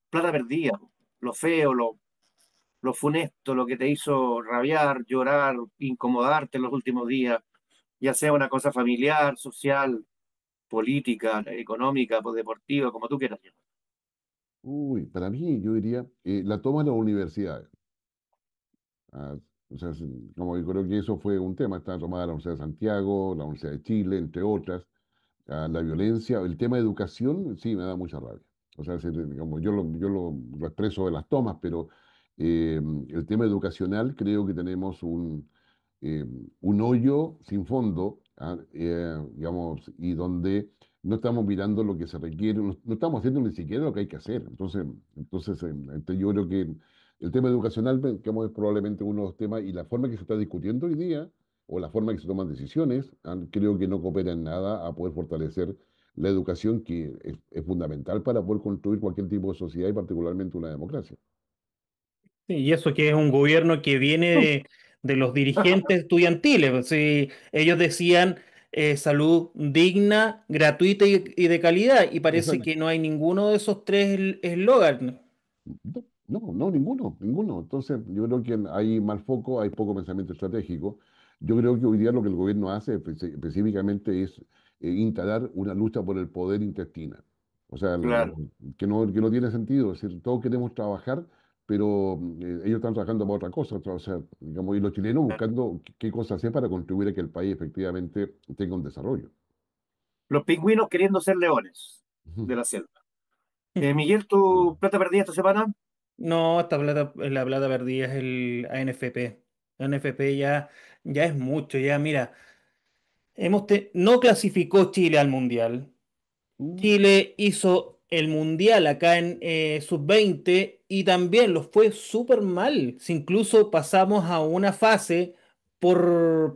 A: plata perdida, lo feo, lo funesto, lo que te hizo rabiar, llorar, incomodarte en los últimos días, ya sea una cosa familiar, social, política, económica, pues, deportiva, como tú quieras llamar.
B: Uy, para mí, yo diría, la toma de las universidades. Ah, o sea, como yo creo que eso fue un tema, está tomada la Universidad de Santiago, la Universidad de Chile, entre otras. La violencia, el tema de educación, sí, me da mucha rabia. O sea, digamos, lo expreso de las tomas, pero el tema educacional creo que tenemos eh, un hoyo sin fondo, digamos, y donde no estamos mirando lo que se requiere, no estamos haciendo ni siquiera lo que hay que hacer. Yo creo que el tema educacional, digamos, es probablemente uno de los temas y la forma que se está discutiendo hoy día o la forma en que se toman decisiones, creo que no coopera en nada a poder fortalecer la educación, que es fundamental para poder construir cualquier tipo de sociedad y particularmente una democracia.
C: Sí, y eso que es un gobierno que viene de los dirigentes estudiantiles. Pues, sí, ellos decían salud digna, gratuita y de calidad, y parece
B: Exacto.
C: que no hay ninguno de esos tres eslogan.
B: No, no, ninguno, ninguno. Entonces, yo creo que hay mal foco, hay poco pensamiento estratégico. Yo creo que hoy día lo que el gobierno hace específicamente es instalar una lucha por el poder intestina. O sea,
A: Claro.
B: que no tiene sentido. Es decir, todos queremos trabajar, pero ellos están trabajando para otra cosa. O sea, digamos, y los chilenos buscando qué cosas hacer para contribuir a que el país efectivamente tenga un desarrollo.
A: Los pingüinos queriendo ser leones
B: Ujú.
A: de la selva. Miguel, ¿tu plata perdida esta semana?
C: No, esta plata, la plata perdida es el ANFP. ANFP ya es mucho, ya mira, no clasificó Chile al Mundial.
B: Uh,
C: Chile hizo el mundial acá en sub-20 y también lo fue súper mal. Si incluso pasamos a una fase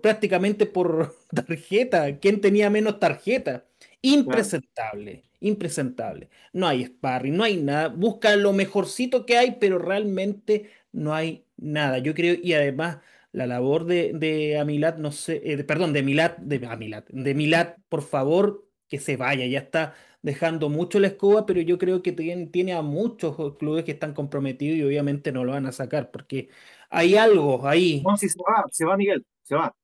C: prácticamente por tarjeta. ¿Quién tenía menos tarjeta?
A: Claro.
C: Impresentable, impresentable. No hay sparring, no hay nada. Busca lo mejorcito que hay, pero realmente no hay nada. Yo creo, y además la labor de Amilat, no sé, perdón, de Milat, por favor, que se vaya. Ya está dejando mucho la escoba, pero yo creo que tiene a muchos clubes que están comprometidos y obviamente no lo van a sacar porque hay algo ahí.
A: No, si se va Miguel,
C: ¿Se va?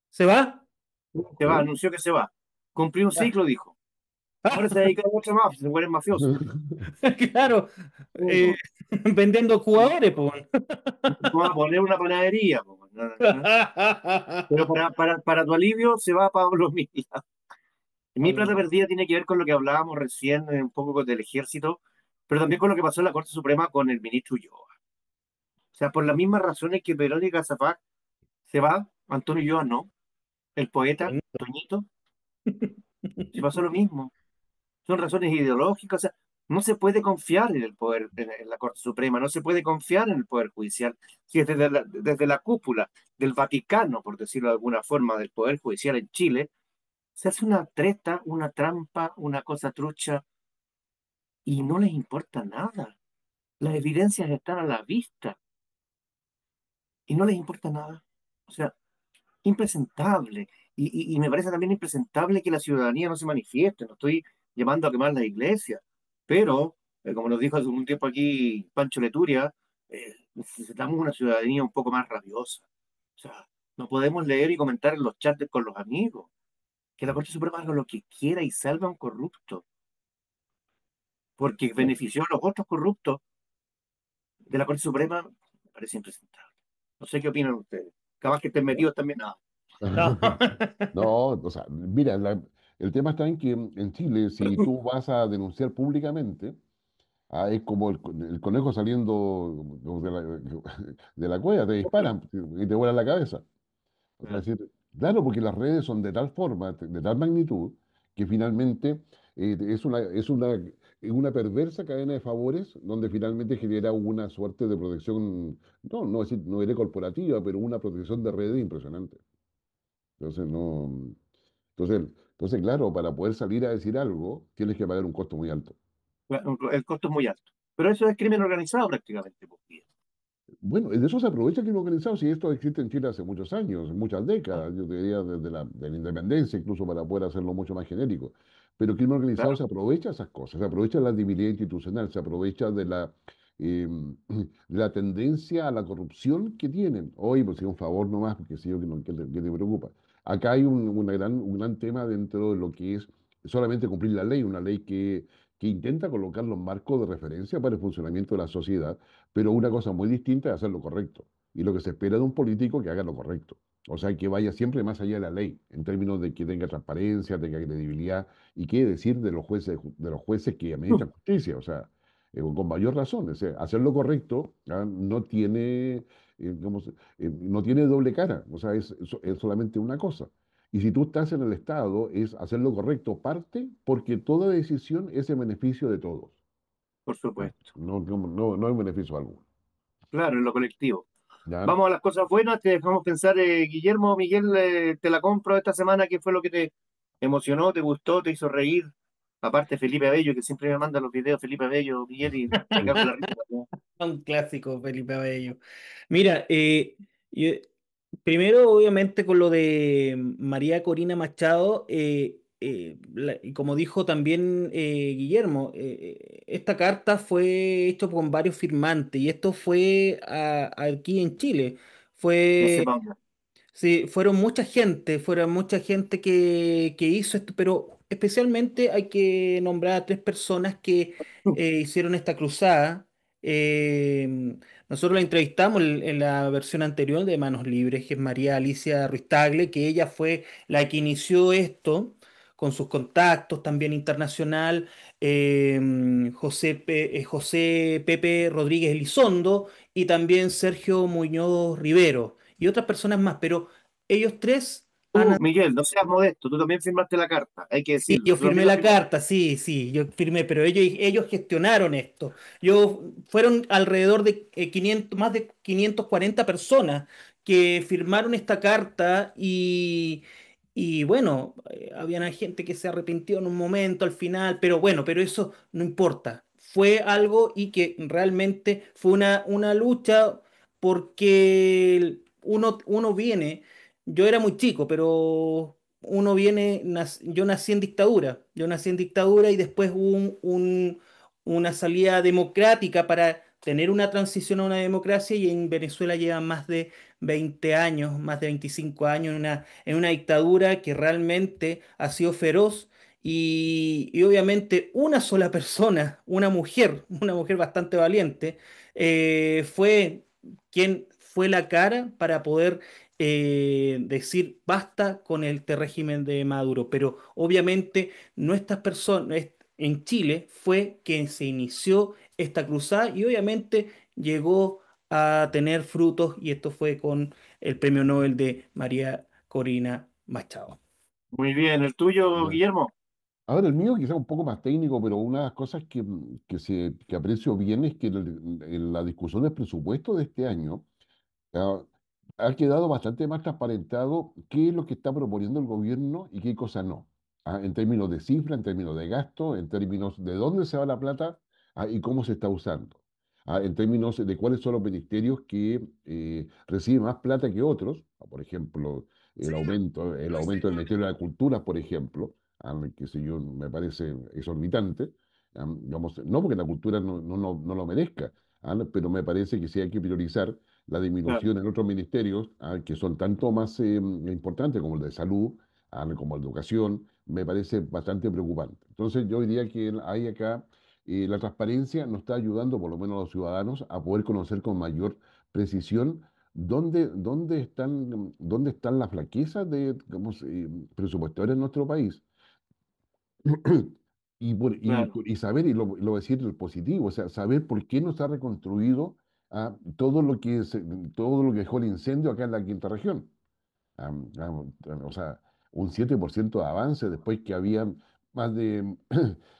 A: se va,
B: ¿sí?
A: anunció que se va. Cumplió un
C: Ah,
A: ciclo, dijo. Ahora se dedica a otra más, se muere mafioso.
C: claro, eh,
A: No,
C: vendiendo jugadores, pues.
A: va a poner una panadería, po. No, no, no. Pero para tu alivio se va Pablo Mila. Mi plata
C: Pablo,
A: perdida tiene que ver con lo que hablábamos recién, un poco del ejército, pero también con lo que pasó en la Corte Suprema con el ministro Ulloa. O sea, por las mismas razones que Verónica Zapac se va, Antonio Ulloa no, el poeta, Toñito, se pasó lo mismo. Son razones ideológicas, o sea, no se puede confiar en el poder, en la Corte Suprema, no se puede confiar en el Poder Judicial. Si es desde la cúpula del Vaticano, por decirlo de alguna forma, del Poder Judicial en Chile, se hace una treta, una trampa, una cosa trucha, y no les importa nada. Las evidencias están a la vista y no les importa nada. O sea, impresentable. Y me parece también impresentable que la ciudadanía no se manifieste. No estoy llamando a quemar las iglesias, pero, como nos dijo hace un tiempo aquí Pancho Leturia, necesitamos una ciudadanía un poco más rabiosa. O sea, no podemos leer y comentar en los chats con los amigos. Que la Corte Suprema haga lo que quiera y salva a un corrupto, porque benefició a los otros corruptos de la Corte Suprema, me parece impresentable. No sé qué opinan ustedes. Capaz que estén metidos también. Nada.
C: no.
B: No, o sea, mira, el tema está en que en Chile, si tú vas a denunciar públicamente, es como el conejo saliendo de la cueva, te disparan y te vuelan la cabeza. O sea, es decir, claro, porque las redes son de tal forma, de tal magnitud, que finalmente es una perversa cadena de favores donde finalmente genera una suerte de protección, no diré corporativa, pero una protección de redes impresionante. Entonces, no. Entonces, claro, para poder salir a decir algo, tienes que pagar un costo muy alto.
A: Bueno, el costo es muy alto. Pero eso es crimen organizado prácticamente, pues, Guille.
B: Bueno, de eso se aprovecha el crimen organizado, si esto existe en Chile hace muchos años, muchas
A: Ah,
B: décadas, yo te diría desde de la independencia, incluso para poder hacerlo mucho más genérico. Pero el crimen organizado
A: claro,
B: se aprovecha de esas cosas, se aprovecha de la debilidad institucional, se aprovecha de la tendencia a la corrupción que tienen. Oye, pues si un favor nomás, porque si yo que te preocupa. Acá hay un gran tema dentro de lo que es solamente cumplir la ley, una ley que intenta colocar los marcos de referencia para el funcionamiento de la sociedad, pero una cosa muy distinta es hacer lo correcto. Y lo que se espera de un político que haga lo correcto. O sea, que vaya siempre más allá de la ley, en términos de que tenga transparencia, tenga credibilidad, y qué decir de los jueces que administran justicia. O sea, con mayor razón. O sea, hacer lo correcto no tiene, no tiene doble cara. O sea, es solamente una cosa. Y si tú estás en el Estado, es hacer lo correcto, parte porque toda decisión es en beneficio de todos.
A: por
B: ¿Ya?
A: supuesto.
B: No hay beneficio alguno.
A: Claro, en lo colectivo.
B: ¿Ya?
A: Vamos a las cosas buenas, te dejamos pensar, Guillermo, Miguel, te la compro esta semana, ¿qué fue lo que te emocionó, te gustó, te hizo reír? Aparte Felipe Abello, que siempre me manda los videos, Felipe Abello, Miguel, y me cago en la risa, ¿no?
C: Un clásico, Felipe Abello. Mira, yo- primero, obviamente, con lo de María Corina Machado, y como dijo también Guillermo, esta carta fue hecha con varios firmantes y esto fue aquí en Chile.
A: Me
C: Fue
A: sepa onda.
C: Sí, fueron mucha gente que hizo esto, pero especialmente hay que nombrar a tres personas que hicieron esta cruzada. Eh, Nosotros la entrevistamos en la versión anterior de Manos Libres, que es María Alicia Ruiz Tagle, que ella fue la que inició esto con sus contactos también internacional, José Pepe Rodríguez Elizondo y también Sergio Muñoz Rivero y otras personas más, pero ellos tres han...
A: Miguel, no seas modesto, tú también firmaste la carta, hay que
C: Sí, yo
A: decirlo, tú
C: firmé
A: también la
C: la
A: firmaste.
C: carta, sí, sí, yo firmé, pero ellos gestionaron esto. Fueron alrededor de 500, más de 540 personas que firmaron esta carta y bueno, había gente que se arrepintió en un momento al final, pero bueno, pero eso no importa. Fue algo y que realmente fue una lucha porque uno viene, yo era muy chico, pero yo nací en dictadura y después hubo una salida democrática para tener una transición a una democracia y en Venezuela llevan más de 20 años, más de 25 años en una dictadura que realmente ha sido feroz y obviamente una sola persona, una mujer bastante valiente, fue quien fue la cara para poder decir basta con este régimen de Maduro. Pero obviamente nuestras personas en Chile fue quien se inició esta cruzada y obviamente llegó a tener frutos y esto fue con el premio Nobel de María Corina Machado.
A: Muy bien, el tuyo,
B: ¿Ya?
A: Guillermo.
B: Ahora, el mío quizá un poco más técnico, pero una de las cosas que aprecio bien es que en la discusión del presupuesto de este año, ah, ha quedado bastante más transparentado qué es lo que está proponiendo el gobierno y qué cosa no. En términos de cifra, en términos de gasto, en términos de dónde se va la plata, y cómo se está usando. En términos de cuáles son los ministerios que reciben más plata que otros. Por ejemplo, el aumento del Ministerio de la Cultura, por ejemplo, que sé yo, me parece exorbitante. Digamos, no porque la cultura no lo merezca, pero me parece que sí hay que priorizar la
A: Claro.
B: disminución en otros ministerios, que son tanto más importantes como el de salud, como el de educación, me parece bastante preocupante. Entonces yo diría que hay acá, la transparencia nos está ayudando, por lo menos a los ciudadanos, a poder conocer con mayor precisión dónde están las flaquezas digamos, presupuestarias en nuestro país.
A: Claro,
B: Y saber, lo voy a decir el positivo, o sea, saber por qué no se ha reconstruido todo lo que dejó el incendio acá en la quinta región. O sea, un 7% de avance después que habían más de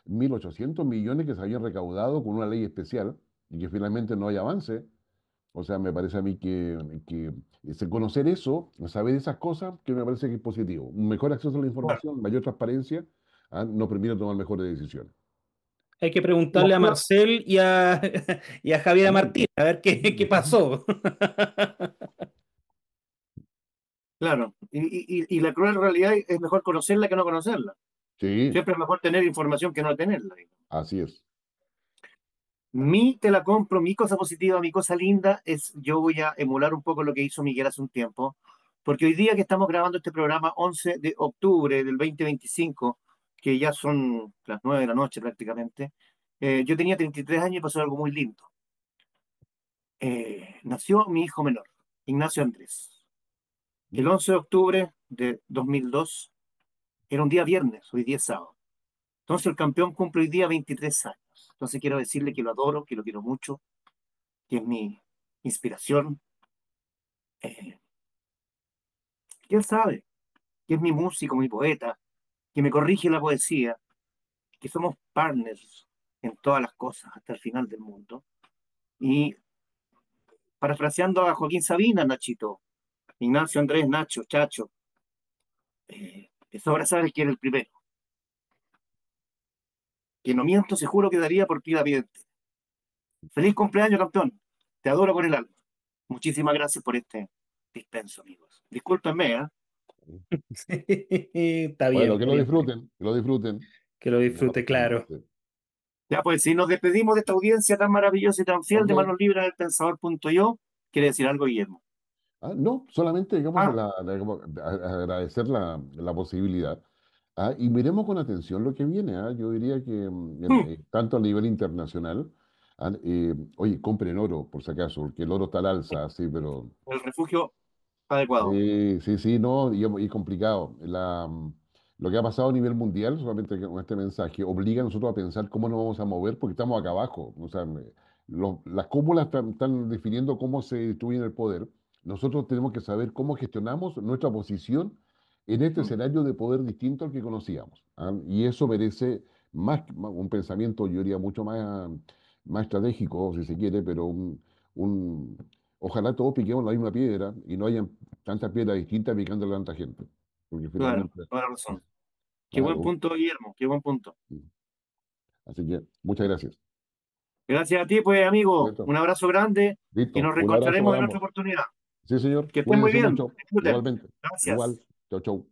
B: 1.800 millones que se habían recaudado con una ley especial y que finalmente no hay avance. O sea, me parece a mí que conocer eso, saber esas cosas, que me parece que es positivo. Un mejor acceso a la
A: claro.
B: información, mayor transparencia, nos permite tomar mejores decisiones.
C: Hay que
A: La
C: preguntarle a
A: prueba,
C: Marcel y a Javiera
B: También.
C: Martínez, a ver qué pasó.
A: claro, y la cruel realidad es mejor conocerla que no conocerla.
B: Sí,
A: Siempre es mejor tener información que no tenerla.
B: así es.
A: Mi te la compro, mi cosa positiva, mi cosa linda es yo voy a emular un poco lo que hizo Miguel hace un tiempo, porque hoy día que estamos grabando este programa, 11 de octubre del 2025, que ya son las 9 de la noche prácticamente, yo tenía 33 años y pasó algo muy lindo. Nació mi hijo menor, Ignacio Andrés. El 11 de octubre de 2002 era un día viernes, hoy día es sábado. Entonces el campeón cumple hoy día 23 años. Entonces quiero decirle que lo adoro, que lo quiero mucho, que es mi inspiración, eh, que él sabe, que es mi músico, mi poeta, que me corrige la poesía, que somos partners en todas las cosas hasta el final del mundo. Y parafraseando a Joaquín Sabina, Nachito, Ignacio Andrés, Nacho, Chacho, es sobra saber que era el primero. Que no miento, se juro que daría por ti la vida entera. Feliz cumpleaños, campeón. Te adoro con el alma. Muchísimas gracias por este dispenso, amigos. Discúlpenme, ¿eh?
C: Está bien,
B: Bueno, que
C: está
B: lo
C: bien.
B: disfruten, que lo disfruten.
C: Que lo
B: Ya lo
C: disfrute,
B: pasamos.
C: claro.
B: Sí.
A: Ya, pues, si nos despedimos de esta audiencia tan maravillosa y tan fiel
B: Ok.
A: de manos libres del pensador.io, quiere decir algo, Guillermo.
B: No, solamente digamos
A: Ah,
B: agradecer la posibilidad. Y miremos con atención lo que viene. Yo diría que tanto a nivel internacional, oye, compren oro, por si acaso, porque el oro está al alza, sí, pero
A: el refugio adecuado.
B: sí, sí, sí, no, y complicado. Lo que ha pasado a nivel mundial, solamente con este mensaje, obliga a nosotros a pensar cómo nos vamos a mover porque estamos acá abajo. O sea, las cúpulas están definiendo cómo se distribuye el poder. Nosotros tenemos que saber cómo gestionamos nuestra posición en este
A: Mm,
B: escenario de poder distinto al que conocíamos. Y eso merece un pensamiento, yo diría, mucho más estratégico, si se quiere, pero un, ojalá todos piquemos la misma piedra y no haya tantas piedras distintas picándole a tanta gente. Porque
A: claro,
B: finalmente,
A: toda la razón. Qué buen
B: claro.
A: punto, Guillermo, qué buen punto.
B: Así que muchas gracias.
A: Gracias a ti, pues, amigo.
B: ¿Cierto?
A: Un abrazo grande y
B: Listo.
A: nos
B: Un abrazo
A: reencontraremos
B: para
A: en otra
B: ambos.
A: oportunidad.
B: Sí, señor.
A: Que estén muy
B: Cuídense
A: bien.
B: mucho.
A: Disfruten.
B: Igualmente. Igual.
A: Gracias.
B: Chau, chau.